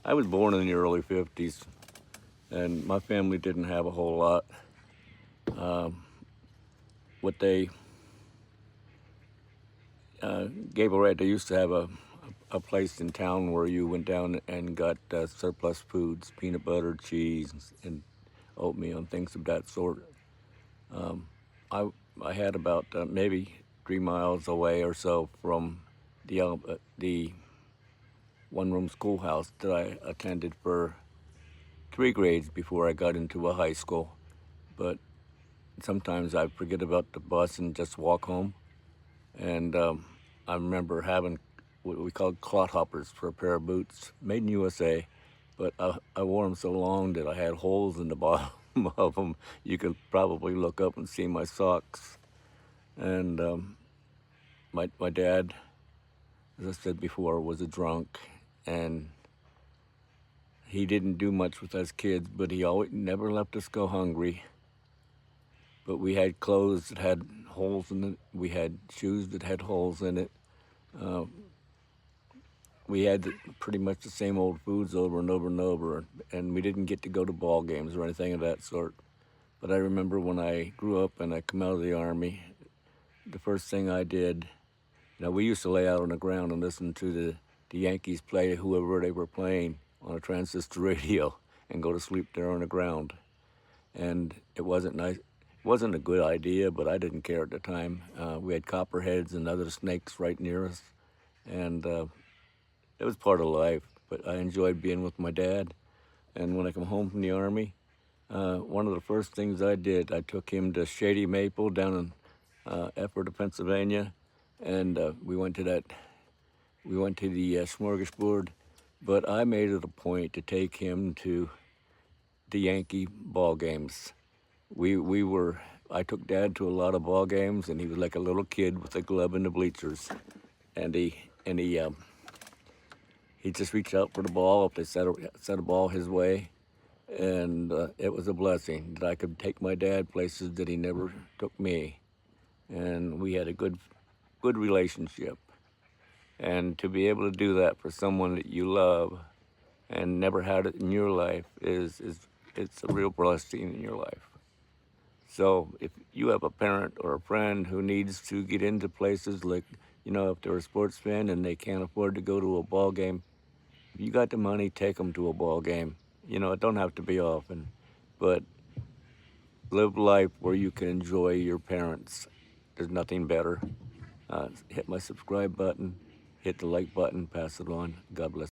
I was born in the early 50s, and my family didn't have a whole lot. What they gave away, they used to have a place in town where you went down and got surplus foods, peanut butter, cheese, and oatmeal, and things of that sort. I, I had about maybe 3 miles away or so from the one-room schoolhouse that I attended for 3 grades before I got into a high school. But sometimes I forget about the bus and just walk home. And I remember having what we called clot hoppers for a pair of boots, made in USA. But I wore them so long that I had holes in the bottom of them. You could probably look up and see my socks. And my dad, as I said before, was a drunk, and he didn't do much with us kids, but he always never left us go hungry. But we had clothes that had holes in it. We had shoes that had holes in it. We had pretty much the same old foods over and over and over, and we didn't get to go to ball games or anything of that sort. But I remember when I grew up and I come out of the Army, the first thing I did, we used to lay out on the ground and listen to the Yankees play whoever they were playing on a transistor radio and go to sleep there on the ground. And it wasn't nice. It wasn't a good idea, but I didn't care at the time. We had copperheads and other snakes right near us, and it was part of life. But I enjoyed being with my dad. And when I come home from the Army, one of the first things I did, I took him to Shady Maple down in Ephrata, Pennsylvania, and we went to the smorgasbord. But I made it a point to take him to the Yankee ball games. I took Dad to a lot of ball games, and he was like a little kid with a glove in the bleachers, and he just reached out for the ball if they set a ball his way, and it was a blessing that I could take my dad places that he never took me, and we had a good relationship. And to be able to do that for someone that you love and never had it in your life it's a real blessing in your life. So if you have a parent or a friend who needs to get into places like, if they're a sports fan and they can't afford to go to a ball game, if you got the money, take them to a ball game. It don't have to be often, but live life where you can enjoy your parents. There's nothing better. Hit my subscribe button, hit the like button, pass it on. God bless.